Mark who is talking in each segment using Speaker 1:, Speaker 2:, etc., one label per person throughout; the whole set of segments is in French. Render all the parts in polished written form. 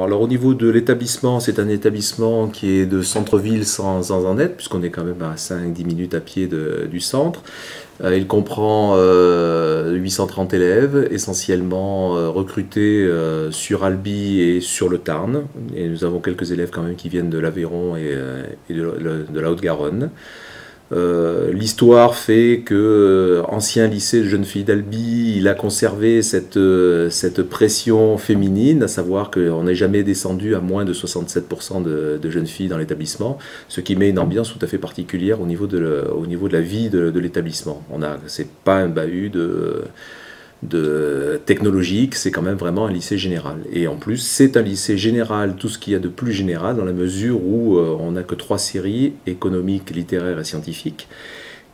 Speaker 1: Alors au niveau de l'établissement, c'est un établissement qui est de centre-ville sans en être, puisqu'on est quand même à 5-10 minutes à pied du centre. Il comprend 830 élèves, essentiellement recrutés sur Albi et sur le Tarn. Et nous avons quelques élèves quand même qui viennent de l'Aveyron et de la Haute-Garonne. L'histoire fait que ancien lycée de jeunes filles d'Albi, il a conservé cette pression féminine, à savoir qu'on n'est jamais descendu à moins de 67% de jeunes filles dans l'établissement, ce qui met une ambiance tout à fait particulière au niveau de la vie de l'établissement. C'est pas un bahut de technologique, c'est quand même vraiment un lycée général. Et en plus, c'est un lycée général, tout ce qu'il y a de plus général, dans la mesure où on n'a que 3 séries, économiques, littéraires et scientifiques,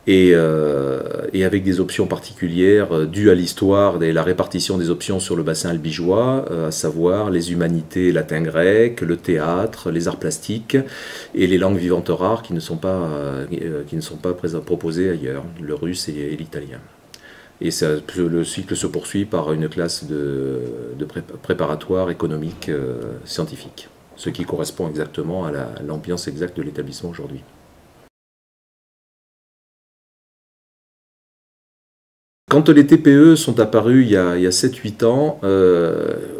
Speaker 1: et avec des options particulières dues à l'histoire et la répartition des options sur le bassin albigeois, à savoir les humanités latin-grec, le théâtre, les arts plastiques et les langues vivantes rares qui ne sont pas proposées ailleurs, le russe et l'italien. Et le cycle se poursuit par une classe de préparatoire économique scientifique, ce qui correspond exactement à l'ambiance exacte de l'établissement aujourd'hui. Quand les TPE sont apparus il y a 7-8 ans,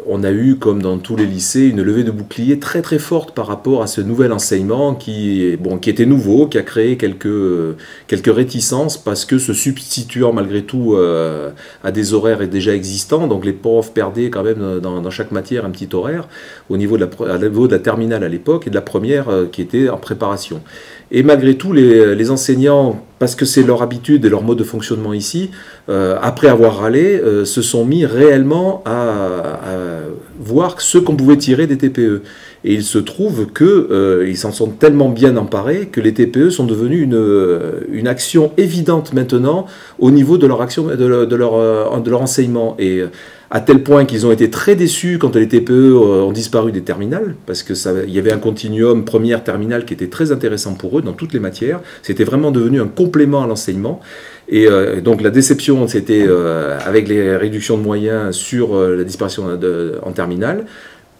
Speaker 1: on a eu, comme dans tous les lycées, une levée de bouclier très très forte par rapport à ce nouvel enseignement qui était nouveau, qui a créé quelques réticences parce que se substituant malgré tout à des horaires déjà existants, donc les profs perdaient quand même dans chaque matière un petit horaire au niveau de la terminale à l'époque et de la première qui était en préparation. Et malgré tout, les enseignants, parce que c'est leur habitude et leur mode de fonctionnement ici, après avoir râlé, se sont mis réellement à voir ce qu'on pouvait tirer des TPE. Et il se trouve qu'ils s'en sont tellement bien emparés que les TPE sont devenus une action évidente maintenant au niveau de leur action, de leur enseignement. Et à tel point qu'ils ont été très déçus quand les TPE ont disparu des terminales, parce qu'il y avait un continuum première terminale qui était très intéressant pour eux dans toutes les matières. C'était vraiment devenu un complément à l'enseignement. Et donc la déception, c'était avec les réductions de moyens sur la disparition en terminale.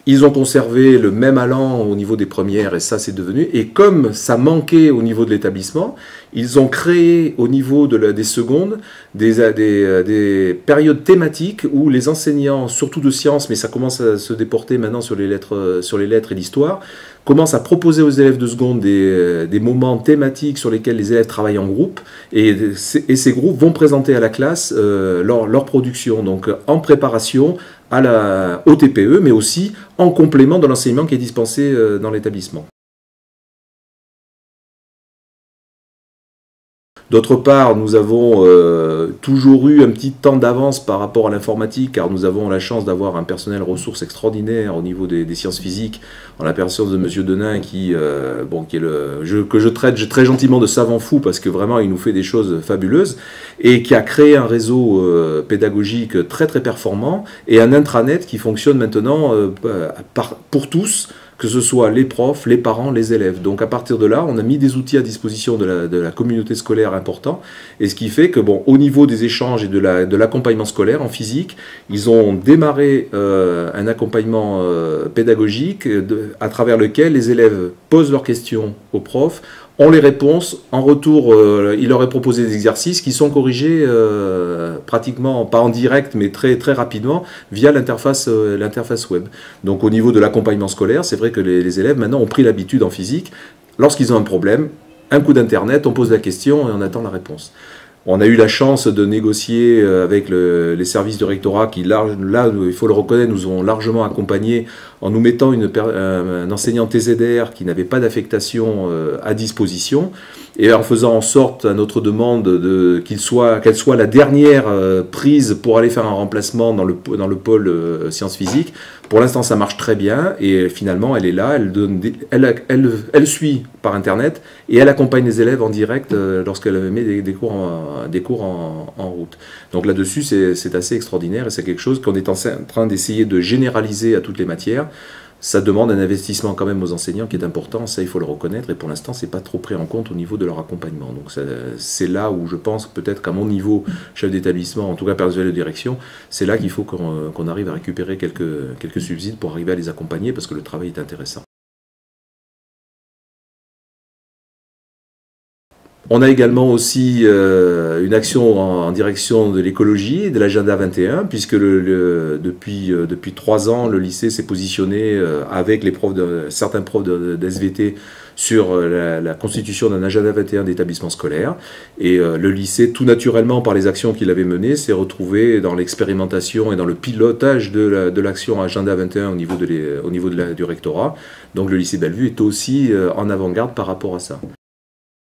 Speaker 1: Ils ont conservé le même allant au niveau des premières et ça c'est devenu. Et comme ça manquait au niveau de l'établissement, ils ont créé au niveau des secondes des périodes thématiques où les enseignants, surtout de sciences, mais ça commence à se déporter maintenant sur les lettres et l'histoire, commencent à proposer aux élèves de seconde des moments thématiques sur lesquels les élèves travaillent en groupe et ces groupes vont présenter à la classe leur production, donc en préparation au TPE, mais aussi en complément de l'enseignement qui est dispensé dans l'établissement. D'autre part, nous avons toujours eu un petit temps d'avance par rapport à l'informatique, car nous avons la chance d'avoir un personnel ressources extraordinaire au niveau des sciences physiques, en la personne de M. Denain, que je traite très gentiment de savant fou, parce que vraiment il nous fait des choses fabuleuses, et qui a créé un réseau pédagogique très très performant, et un intranet qui fonctionne maintenant pour tous, que ce soit les profs, les parents, les élèves. Donc à partir de là, on a mis des outils à disposition de la communauté scolaire importants, et ce qui fait que, au niveau des échanges et de l'accompagnement scolaire en physique, ils ont démarré un accompagnement pédagogique à travers lequel les élèves posent leurs questions aux profs, ont les réponses, en retour, il leur est proposé des exercices qui sont corrigés pratiquement, pas en direct, mais très, très rapidement, via l'interface web. Donc au niveau de l'accompagnement scolaire, c'est vrai que les élèves maintenant ont pris l'habitude en physique, lorsqu'ils ont un problème, un coup d'internet, on pose la question et on attend la réponse. On a eu la chance de négocier avec les services du rectorat qui, là, il faut le reconnaître, nous ont largement accompagnés en nous mettant un enseignant TZR qui n'avait pas d'affectation à disposition et en faisant en sorte, à notre demande, qu'elle soit la dernière prise pour aller faire un remplacement dans le pôle sciences physiques. Pour l'instant, ça marche très bien et finalement, elle est là, elle suit par Internet et elle accompagne les élèves en direct lorsqu'elle met des cours en route. Donc là-dessus, c'est assez extraordinaire et c'est quelque chose qu'on est en train d'essayer de généraliser à toutes les matières. ça demande un investissement quand même aux enseignants qui est important, ça il faut le reconnaître, et pour l'instant c'est pas trop pris en compte au niveau de leur accompagnement. Donc c'est là où je pense peut-être qu'à mon niveau, chef d'établissement, en tout cas personnel de direction, c'est là qu'il faut qu'on arrive à récupérer quelques subsides pour arriver à les accompagner parce que le travail est intéressant. On a également aussi une action en direction de l'écologie et de l'agenda 21, puisque depuis 3 ans, le lycée s'est positionné avec certains profs de SVT sur la constitution d'un agenda 21 d'établissement scolaire. Et le lycée, tout naturellement, par les actions qu'il avait menées, s'est retrouvé dans l'expérimentation et dans le pilotage de l'action agenda 21 au niveau du rectorat. Donc le lycée Bellevue est aussi en avant-garde par rapport à ça.